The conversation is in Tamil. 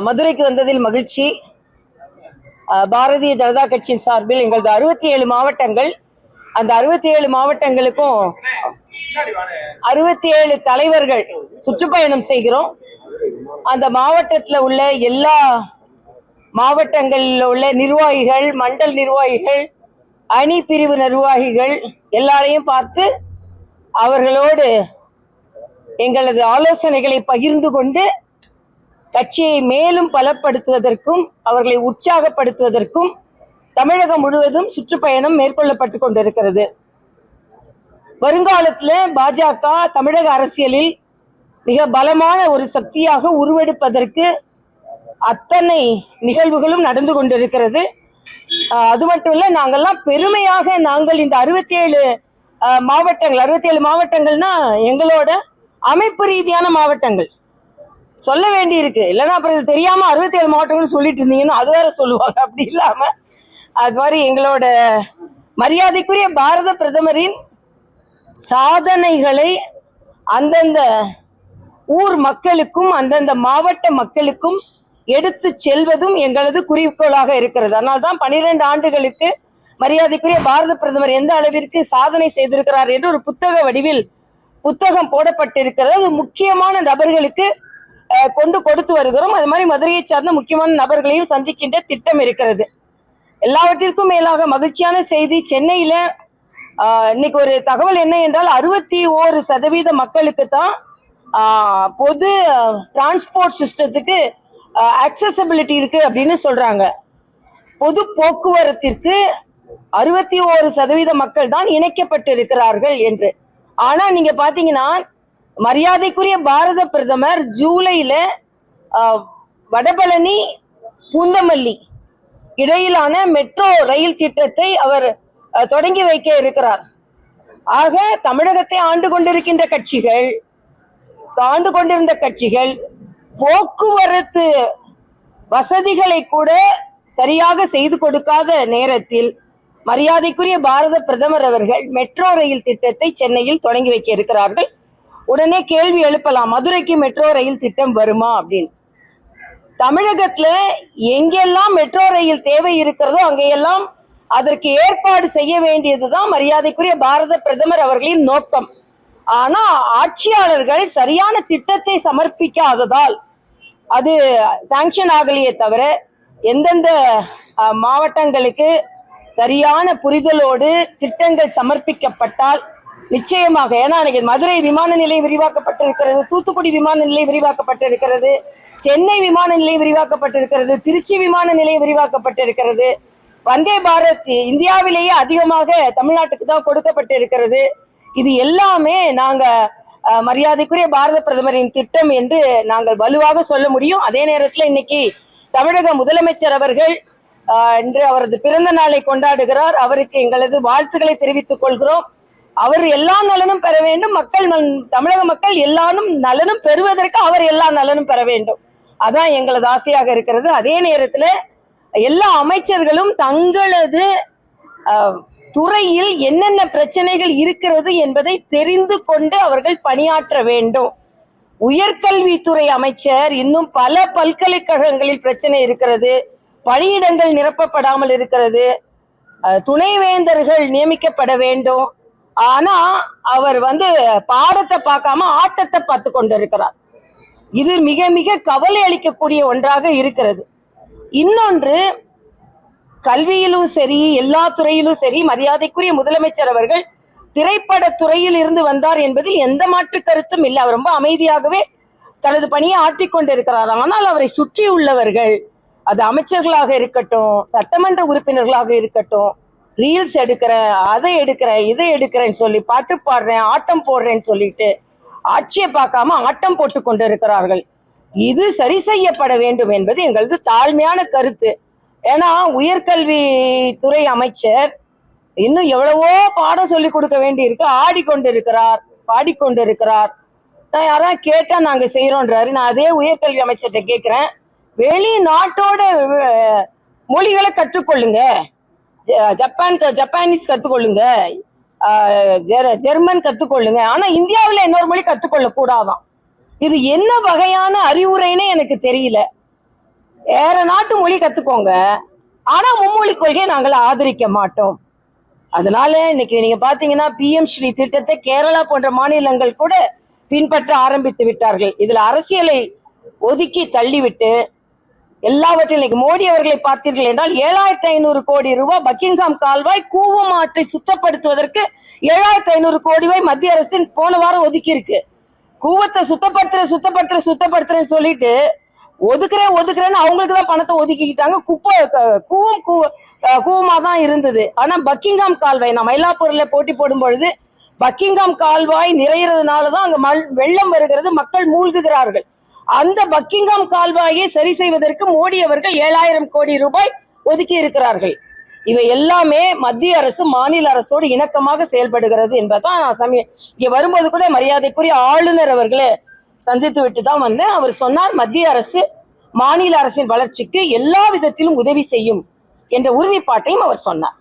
மதுரைக்கு வந்ததில் மகிழ்ச்சி. பாரதிய ஜனதா கட்சியின் சார்பில் எங்களது 67 மாவட்டங்கள், அந்த 67 மாவட்டங்களுக்கும் 67 தலைவர்கள் சுற்றுப்பயணம் செய்கிறோம். அந்த மாவட்டத்தில் உள்ள எல்லா மாவட்டங்களில் உள்ள நிர்வாகிகள், மண்டல் நிர்வாகிகள், அணி பிரிவு நிர்வாகிகள் எல்லாரையும் பார்த்து அவர்களோடு எங்களது ஆலோசனைகளை பகிர்ந்து கொண்டு கட்சியை மேலும் பலப்படுத்துவதற்கும் அவர்களை உற்சாகப்படுத்துவதற்கும் தமிழகம் முழுவதும் சுற்றுப்பயணம் மேற்கொள்ளப்பட்டு கொண்டிருக்கிறது. வருங்காலத்தில் பாஜக தமிழக அரசியலில் மிக பலமான ஒரு சக்தியாக உருவெடுப்பதற்கு அத்தனை நிகழ்வுகளும் நடந்து கொண்டிருக்கிறது. அது மட்டும் இல்ல, நாங்கள்லாம் பெருமையாக நாங்கள் இந்த 67 மாவட்டங்கள், 67 மாவட்டங்கள்னா எங்களோட அமைப்பு ரீதியான மாவட்டங்கள் சொல்ல வேண்டி இருக்கு. இல்லைன்னா அப்புறம் இது தெரியாம 67 மாவட்டங்கள் சொல்லிட்டு இருந்தீங்கன்னா அது வேற சொல்லுவாங்க. அப்படி இல்லாம அது மாதிரி எங்களோட மரியாதைக்குரிய பாரத பிரதமரின் சாதனைகளை அந்தந்த ஊர் மக்களுக்கும் அந்தந்த மாவட்ட மக்களுக்கும் எடுத்து செல்வதும் எங்களது குறிக்கோளாக இருக்கிறது. அதனால்தான் 12 ஆண்டுகளுக்கு மரியாதைக்குரிய பாரத பிரதமர் எந்த அளவிற்கு சாதனை செய்திருக்கிறார் என்று ஒரு புத்தக வடிவில் புத்தகம் போடப்பட்டிருக்கிறது. அது முக்கியமான நபர்களுக்கு கொண்டு கொடுத்து வருகிறோம். அது மாதிரி மதுரையை சார்ந்த முக்கியமான நபர்களையும் சந்திக்கின்ற திட்டம் இருக்கிறது. எல்லாவற்றிற்கும் மேலாக மகிழ்ச்சியான செய்தி, சென்னையில இன்னைக்கு ஒரு தகவல் என்ன என்றால் 61% மக்களுக்கு தான் பொது டிரான்ஸ்போர்ட் சிஸ்டத்துக்கு அக்சசபிலிட்டி இருக்கு அப்படின்னு சொல்றாங்க. பொது போக்குவரத்திற்கு 61% மக்கள் தான் இணைக்கப்பட்டு இருக்கிறார்கள் என்று. ஆனா நீங்க பாத்தீங்கன்னா மரியாதைக்குரிய பாரத பிரதமர் ஜூலைல வடபழனி பூந்தமல்லி இடையிலான மெட்ரோ ரயில் திட்டத்தை அவர் தொடங்கி வைக்க இருக்கிறார். ஆக தமிழகத்தை ஆண்டு கொண்டிருந்த கட்சிகள் போக்குவரத்து வசதிகளை கூட சரியாக செய்து கொடுக்காத நேரத்தில் மரியாதைக்குரிய பாரத பிரதமர் அவர்கள் மெட்ரோ ரயில் திட்டத்தை சென்னையில் தொடங்கி வைக்க இருக்கிறார்கள். உடனே கேள்வி எழுப்பலாம், மதுரைக்கு மெட்ரோ ரயில் திட்டம் வருமா அப்படின்னு. தமிழகத்துல எங்கெல்லாம் மெட்ரோ ரயில் தேவை இருக்கிறதோ அங்கெல்லாம் அதற்கு ஏற்பாடு செய்ய வேண்டியதுதான் மரியாதைக்குரிய பாரத பிரதமர் அவர்களின் நோக்கம். ஆனா ஆட்சியாளர்கள் சரியான திட்டத்தை சமர்ப்பிக்காததால் அது சாங்ஷன் ஆகலையே தவிர எந்தெந்த மாவட்டங்களுக்கு சரியான புரிதலோடு திட்டங்கள் சமர்ப்பிக்கப்பட்டால் நிச்சயமாக, ஏன்னா மதுரை விமான நிலையம் விரிவாக்கப்பட்டிருக்கிறது, தூத்துக்குடி விமான நிலையம் விரிவாக்கப்பட்டிருக்கிறது, சென்னை விமான நிலையம் விரிவாக்கப்பட்டிருக்கிறது, திருச்சி விமான நிலையம் விரிவாக்கப்பட்டிருக்கிறது, வந்தே பாரத் இந்தியாவிலேயே அதிகமாக தமிழ்நாட்டுக்கு தான் கொடுக்கப்பட்டிருக்கிறது. இது எல்லாமே நாங்க மரியாதைக்குரிய பாரத பிரதமரின் திட்டம் என்று நாங்கள் வலுவாக சொல்ல முடியும். அதே நேரத்தில் இன்னைக்கு தமிழக முதலமைச்சர் அவர்கள் இன்று அவரது பிறந்த நாளை கொண்டாடுகிறார். அவருக்கு எங்களது வாழ்த்துக்களை தெரிவித்துக் கொள்கிறோம். அவர் எல்லா நலனும் பெற வேண்டும், தமிழக மக்கள் எல்லாரும் நலனும் பெறுவதற்கு அவர் எல்லா நலனும் பெற வேண்டும். அதான் எங்களது ஆசையாக இருக்கிறது. அதே நேரத்துல எல்லா அமைச்சர்களும் தங்களது துறையில் என்னென்ன பிரச்சனைகள் இருக்கிறது என்பதை தெரிந்து கொண்டு அவர்கள் பணியாற்ற வேண்டும். உயர்கல்வித்துறை அமைச்சர் இன்னும் பல பல்கலைக்கழகங்களில் பிரச்சனை இருக்கிறது, பணியிடங்கள் நிரப்பப்படாமல் இருக்கிறது, துணைவேந்தர்கள் நியமிக்கப்பட வேண்டும். ஆனா அவர் பாடத்தை பார்க்காம ஆட்டத்தை பார்த்து கொண்டிருக்கிறார். இது மிக மிக கவலை அளிக்கக்கூடிய ஒன்றாக இருக்கிறது. இன்னொன்று, கல்வியிலும் சரி எல்லா துறையிலும் சரி மரியாதைக்குரிய முதலமைச்சர் அவர்கள் திரைப்பட துறையில் இருந்து வந்தார் என்பதில் எந்த மாற்று கருத்தும் இல்லை. அவர் ரொம்ப அமைதியாகவே தனது பணியை ஆற்றிக்கொண்டிருக்கிறார். ஆனால் அவரை சுற்றி உள்ளவர்கள், அது அமைச்சர்களாக இருக்கட்டும், சட்டமன்ற உறுப்பினர்களாக இருக்கட்டும், ரீல்ஸ் எடுக்கிறேன், அதை எடுக்கிறேன், இதை எடுக்கிறேன்னு சொல்லி பாட்டு பாடுறேன், ஆட்டம் போடுறேன்னு சொல்லிட்டு ஆட்சியை பார்க்காம ஆட்டம் போட்டு கொண்டு இருக்கிறார்கள். இது சரி செய்யப்பட வேண்டும் என்பது எங்களது தாழ்மையான கருத்து. ஏன்னா உயர்கல்வித்துறை அமைச்சர் இன்னும் எவ்வளவோ பாடம் சொல்லி கொடுக்க வேண்டி இருக்கு. ஆடிக்கொண்டிருக்கிறார், பாடிக்கொண்டிருக்கிறார். நான் யாராவது கேட்டா நாங்க செய்யறோன்றாரு. நான் அதே உயர்கல்வி அமைச்சர்கிட்ட கேட்கிறேன், வெளிநாட்டோட மொழிகளை கற்றுக்கொள்ளுங்க, ஜப்பானீஸ் கத்துக்கொள்ளுங்க, ஜெர்மன் கத்துக்கொள்ளுங்க, ஆனா இந்தியாவில் இன்னொரு மொழி கத்துக்கொள்ள கூடாதான். இது என்ன வகையான அறிவுரைன்னு எனக்கு தெரியல. வேற நாட்டு மொழி கத்துக்கோங்க, ஆனா மும்மொழி கொள்கையை நாங்கள் ஆதரிக்க மாட்டோம். அதனால இன்னைக்கு நீங்க பாத்தீங்கன்னா PM ஸ்ரீ திட்டத்தை கேரளா போன்ற மாநிலங்கள் கூட பின்பற்ற ஆரம்பித்து விட்டார்கள். இதுல அரசியலை ஒதுக்கி தள்ளிவிட்டு எல்லாவற்றிலும் இன்னைக்கு மோடி அவர்களை பார்த்தீர்கள் என்றால் 7500 கோடி ரூபாய் பக்கிங்ஹாம் கால்வாய் கூவம் ஆற்றை சுத்தப்படுத்துவதற்கு 7500 கோடி ரூபாய் மத்திய அரசு போன வாரம் ஒதுக்கி இருக்கு. கூவத்தை சுத்தப்படுத்துறேன்னு சொல்லிட்டு ஒதுக்குறேன்னு அவங்களுக்கு தான் பணத்தை ஒதுக்கிக்கிட்டாங்க. குப்பை கூவமா தான் இருந்தது. ஆனா பக்கிங்ஹாம் கால்வாய் நான் மயிலாப்பூர்ல போட்டி போடும் பொழுது பக்கிங்ஹாம் கால்வாய் நிறையறதுனாலதான் அங்க வெள்ளம் வருகிறது, மக்கள் மூழ்குகிறார்கள். அந்த பக்கிங்ஹாம் கால்வாயை சரி செய்வதற்கு மோடி அவர்கள் 7000 கோடி ரூபாய் ஒதுக்கி இருக்கிறார்கள். இவை எல்லாமே மத்திய அரசு மாநில அரசோடு இணக்கமாக செயல்படுகிறது என்பதுதான் நான் இங்க வரும்போது கூட மரியாதைக்குரிய ஆளுநர் அவர்களை சந்தித்து விட்டு தான் வந்தேன். அவர் சொன்னார், மத்திய அரசு மாநில அரசின் வளர்ச்சிக்கு எல்லா விதத்திலும் உதவி செய்யும் என்ற உறுதிப்பாட்டையும் அவர் சொன்னார்.